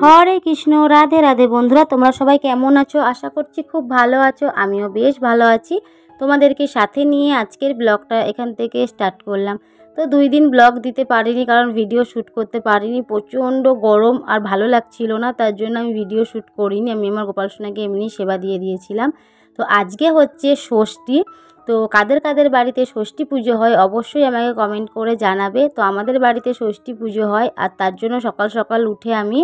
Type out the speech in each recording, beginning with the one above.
হরে কৃষ্ণ, রাধে রাধে। বন্ধুরা, তোমরা সবাই কেমন আছো? আশা করছি খুব ভালো আছো। আমিও বেশ ভালো আছি। তোমাদেরকে সাথে নিয়ে আজকের ব্লগটা এখান থেকে স্টার্ট করলাম। তো 2 দিন ব্লগ দিতে পারিনি, কারণ ভিডিও শ্যুট করতে পারিনি। প্রচণ্ড গরম আর ভালো লাগছিল না, তার জন্য আমি ভিডিও শ্যুট করিনি। আমি আমার গোপাল সোনাকে এমনি সেবা দিয়ে দিয়েছিলাম। তো আজকে হচ্ছে ষষ্ঠী। তো কাদের কাদের বাড়িতে ষষ্ঠী পুজো হয় অবশ্যই আমাকে কমেন্ট করে জানাবে। তো আমাদের বাড়িতে ষষ্ঠী পুজো হয়, আর তার জন্য সকাল সকাল উঠে আমি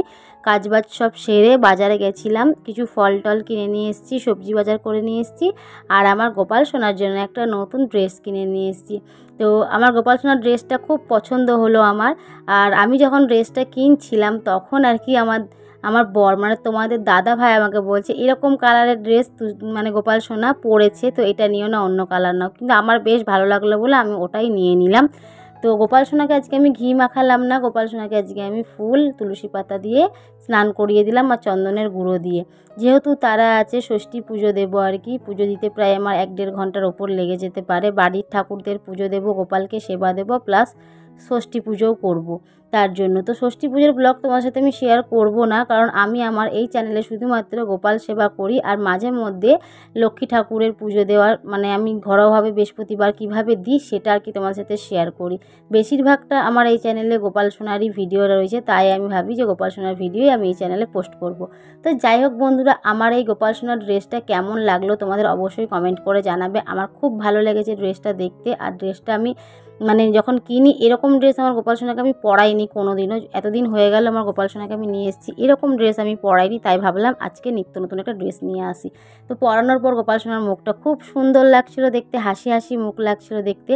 কাজবাজ সব সেরে বাজারে গেছিলাম। কিছু ফল টল কিনে নিয়ে এসেছি, সবজি বাজার করে নিয়ে এসেছি। আর আমার গোপাল সোনার জন্য একটা নতুন ড্রেস কিনে নিয়ে এসেছি। তো আমার গোপাল সোনার ড্রেসটা খুব পছন্দ হলো আমার। আর আমি যখন ড্রেসটা কিনছিলাম তখন আর কি আমার বর মানে তোমাদের দাদা ভাই আমাকে বলছে, এরকম কালারের ড্রেস মানে গোপাল সোনা পরেছে, তো এটা নিও না, অন্য কালার নাও। কিন্তু আমার বেশ ভালো লাগলো বলে আমি ওটাই নিয়ে নিলাম। তো গোপাল সোনাকে আজকে আমি ঘি মাখালাম না, গোপাল সোনাকে আজকে আমি ফুল তুলসী পাতা দিয়ে স্নান করিয়ে দিলাম আর চন্দনের গুঁড়ো দিয়ে। যেহেতু তারা আছে, ষষ্ঠী পুজো দেবো আর কি। পুজো দিতে প্রায় আমার 1-1.5 ঘন্টার ওপর লেগে যেতে পারে। বাড়ির ঠাকুরদের পুজো দেবো, গোপালকে সেবা দেবো, প্লাস ষষ্ঠী পুজোও করব। তার জন্য তো ষষ্ঠী পুজোর ব্লগ তোমার সাথে আমি শেয়ার করব না, কারণ আমি আমার এই চ্যানেলে শুধুমাত্র গোপাল সেবা করি। আর মাঝে মধ্যে লক্ষ্মী ঠাকুরের পুজো দেওয়ার মানে আমি ঘরোয়াভাবে বৃহস্পতিবার কীভাবে দিই সেটা আর কি তোমার সাথে শেয়ার করি। বেশিরভাগটা আমার এই চ্যানেলে গোপাল সোনারই ভিডিও রয়েছে, তাই আমি ভাবি যে গোপাল সোনার ভিডিওই আমি এই চ্যানেলে পোস্ট করব। তো যাই হোক বন্ধুরা, আমার এই গোপাল সোনার ড্রেসটা কেমন লাগলো তোমাদের অবশ্যই কমেন্ট করে জানাবে। আমার খুব ভালো লেগেছে ড্রেসটা দেখতে। আর ড্রেসটা আমি মানে যখন কিনি, এরকম ড্রেস আমার গোপাল সোনাকে আমি পরাইনি কোনো দিনও। এতদিন হয়ে গেল আমার গোপাল সোনাকে আমি নিয়ে এসেছি, এরকম ড্রেস আমি পরাইনি। তাই ভাবলাম আজকে নিত্য নতুন একটা ড্রেস নিয়ে আসি। তো পরানোর পর গোপাল সোনার মুখটা খুব সুন্দর লাগছিল দেখতে, হাসি হাসি মুখ লাগছিল দেখতে।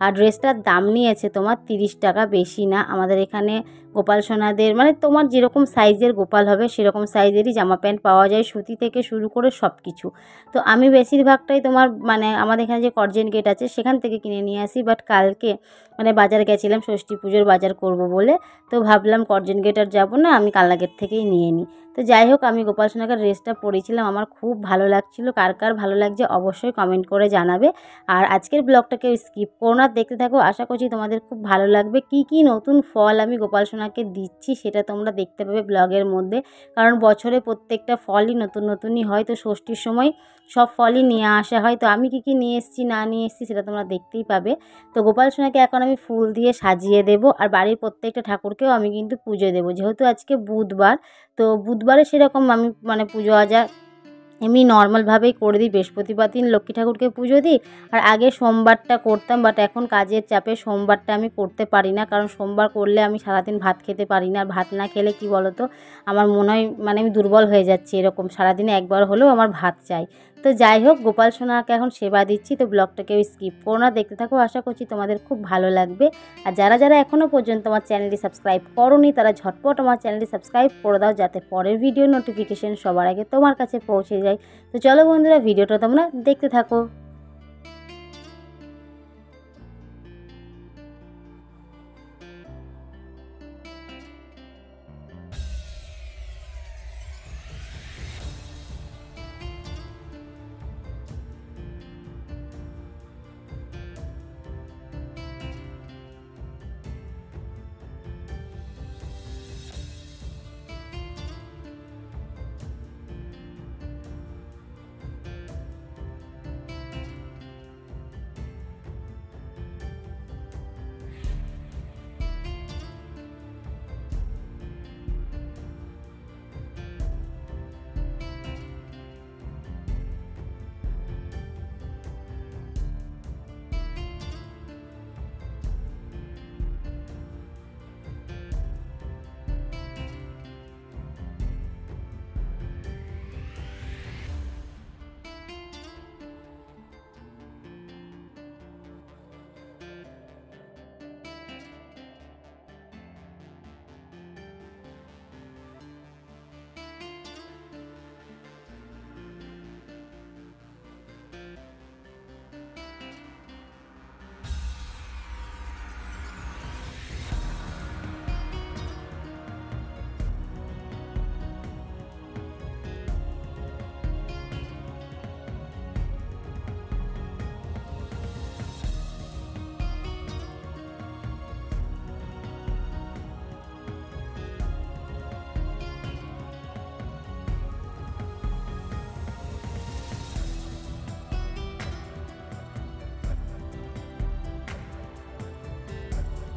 আর ড্রেসটার দাম নিয়েছে তোমার 30 টাকা, বেশি না। আমাদের এখানে গোপাল সোনাদের মানে তোমার যেরকম সাইজের গোপাল হবে সেরকম সাইজেরই জামা প্যান্ট পাওয়া যায়, সুতি থেকে শুরু করে সব কিছু। তো আমি বেশিরভাগটাই তোমার মানে আমাদের এখানে যে করজেন গেট আছে সেখান থেকে কিনে নিয়ে আসি। বাট কালকে মানে বাজার গেছিলাম ষষ্ঠী পুজোর বাজার করব বলে, তো ভাবলাম করজেন গেট আর যাবো না, আমি কালনা গেট থেকেই নিয়ে নিই। তো যাই হোক, আমি গোপাল সোনাকে ড্রেসটা পরেছিলাম, আমার খুব ভালো লাগছিল। কার কার ভালো লাগছে অবশ্যই কমেন্ট করে জানাবে। আর আজকের ব্লগটাকে স্কিপ করো না, দেখতে থাকো। আশা করছি তোমাদের খুব ভালো লাগবে। কি কি নতুন ফল আমি গোপাল সোনাকে দিচ্ছি সেটা তোমরা দেখতে পাবে ব্লগের মধ্যে, কারণ বছরে প্রত্যেকটা ফলই নতুন নতুনই হয়। তো ষষ্ঠীর সময় সব ফলই নিয়ে আসা হয়। তো আমি কি নিয়ে এসেছি না নিয়ে এসেছি সেটা তোমরা দেখতেই পাবে। তো গোপাল সোনাকে এখন আমি ফুল দিয়ে সাজিয়ে দেব। আর বাড়ির প্রত্যেকটা ঠাকুরকেও আমি কিন্তু পুজো দেবো, যেহেতু আজকে বুধবার। তো বুধবারে সেরকম আমি মানে পুজো আজা এমনি নর্মালভাবেই করে দিই। বৃহস্পতিবার দিন লক্ষ্মী ঠাকুরকে পুজো দিই। আর আগে সোমবারটা করতাম, বাট এখন কাজের চাপে সোমবারটা আমি করতে পারি না, কারণ সোমবার করলে আমি সারাদিন ভাত খেতে পারি না। আর ভাত না খেলে কি বলো তো, আমার মনে হয় মানে আমি দুর্বল হয়ে যাচ্ছি, এরকম সারাদিনে একবার হলেও আমার ভাত চাই। তো যাই হোক, গোপাল সোনাকে এখন সেবা দিচ্ছি। তো ব্লগটাকে স্কিপ করো না, দেখতে থাকো। আশা করছি তোমাদের খুব ভালো লাগবে। আর যারা যারা এখনও পর্যন্ত আমার চ্যানেলটি সাবস্ক্রাইব করোনি তারা ঝটপট আমার চ্যানেলটি সাবস্ক্রাইব করে দাও, যাতে পরের ভিডিও নোটিফিকেশন সবার আগে তোমার কাছে পৌঁছে যায়। তো চলো বন্ধুরা, ভিডিওটা তোমরা দেখতে থাকো।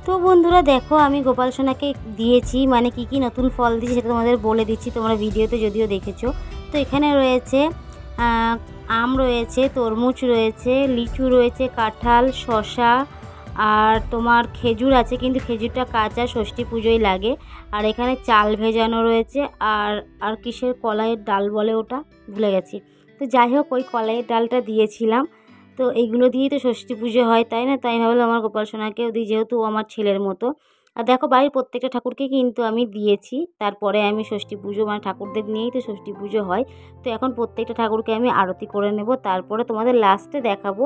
তো বন্ধুরা দেখো আমি গোপাল সোনাকে দিয়েছি, মানে কি নতুন ফল দিয়েছি সেটা তোমাদের বলে দিচ্ছি, তোমরা ভিডিওতে যদিও দেখেছো। তো এখানে রয়েছে আম রয়েছে, তরমুজ রয়েছে, লিচু রয়েছে, কাঁঠাল, শসা, আর তোমার খেজুর আছে, কিন্তু খেজুরটা কাঁচা, ষষ্ঠী পুজোয় লাগে। আর এখানে চাল ভেজানো রয়েছে, আর আর কিসের কলাইয়ের ডাল বলে ওটা, ভুলে গেছি। তো যাই হোক ওই কলাইয়ের ডালটা দিয়েছিলাম। তো এইগুলো দিয়েই তো ষষ্ঠী পুজো হয়, তাই না? তাই ভাবলাম আমার গোপাল সোনাকেও দিই, যেহেতু ও আমার ছেলের মতো। আর দেখো বাড়ির প্রত্যেকটা ঠাকুরকে কিন্তু আমি দিয়েছি। তারপরে আমি ষষ্ঠী পুজো, মানে ঠাকুরদের নিয়েই তো ষষ্ঠী পুজো হয়। তো এখন প্রত্যেকটা ঠাকুরকে আমি আরতি করে নেব, তারপরে তোমাদের লাস্টে দেখাবো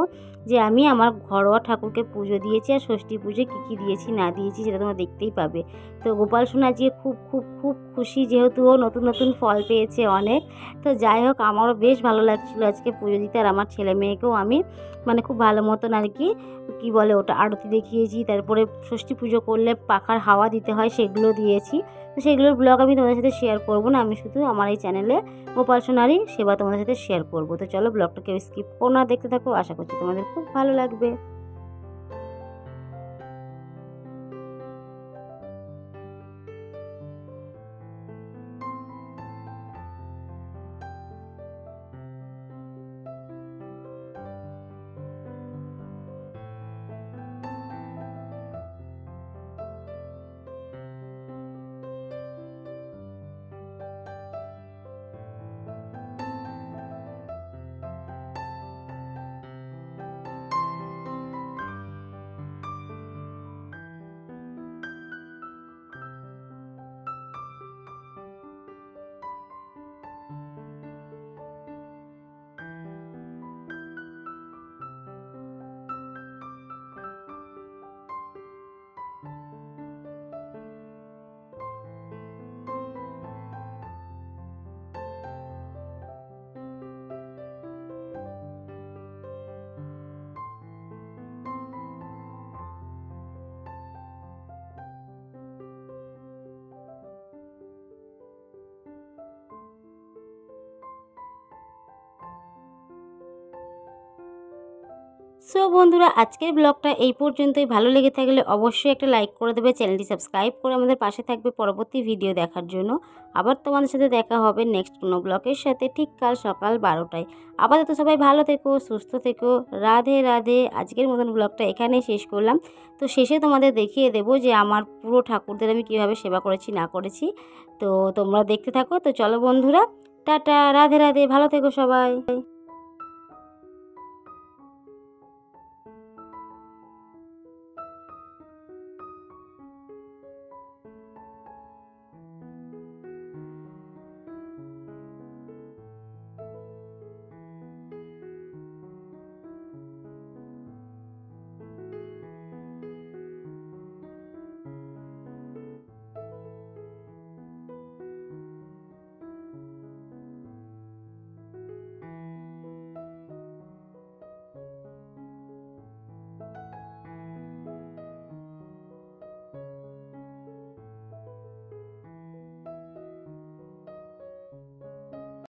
যে আমি আমার ঘরোয়া ঠাকুরকে পুজো দিয়েছি আর ষষ্ঠী পুজোয় কী দিয়েছি না দিয়েছি সেটা তোমরা দেখতেই পাবে। তো গোপাল সোনা আজকে খুব খুব খুব খুশি, যেহেতু ও নতুন নতুন ফল পেয়েছে অনেক। তো যাই হোক আমারও বেশ ভালো লাগছিলো আজকে পুজো দিতে, আর আমার ছেলে মেয়েকেও আমি মানে খুব ভালো মতন আর কি বলে ওটা আরতি দেখিয়েছি। তারপরে ষষ্ঠী পুজো করলে পাখার হাওয়া দিতে হয়, সেগুলো দিয়েছি। তো সেগুলোর ব্লগ আমি তোমাদের সাথে শেয়ার করব না, আমি শুধু আমার এই চ্যানেলে গোপাল সোনারই সেবা তোমাদের সাথে শেয়ার করব। তো চলো ব্লগটাকে স্কিপ করো না, দেখতে থাকো, আশা করছি তোমাদের খুব ভালো লাগবে। সো বন্ধুরা আজকের ব্লগটা এই পর্যন্তই। ভালো লেগে থাকলে অবশ্যই একটা লাইক করে দেবে, চ্যানেলটি সাবস্ক্রাইব করে আমাদের পাশে থাকবে পরবর্তী ভিডিও দেখার জন্য। আবার তোমাদের সাথে দেখা হবে নেক্সট কোনো ব্লগের সাথে, ঠিক কাল সকাল 12টায়। আপাতত সবাই ভালো থেকো, সুস্থ থেকো, রাধে রাধে। আজকের মতন ব্লগটা এখানেই শেষ করলাম। তো শেষে তোমাদের দেখিয়ে দেবো যে আমার পুরো ঠাকুরদের আমি কীভাবে সেবা করেছি না করেছি। তো তোমরা দেখতে থাকো। তো চলো বন্ধুরা, টাটা, রাধে রাধে, ভালো থেকো সবাই।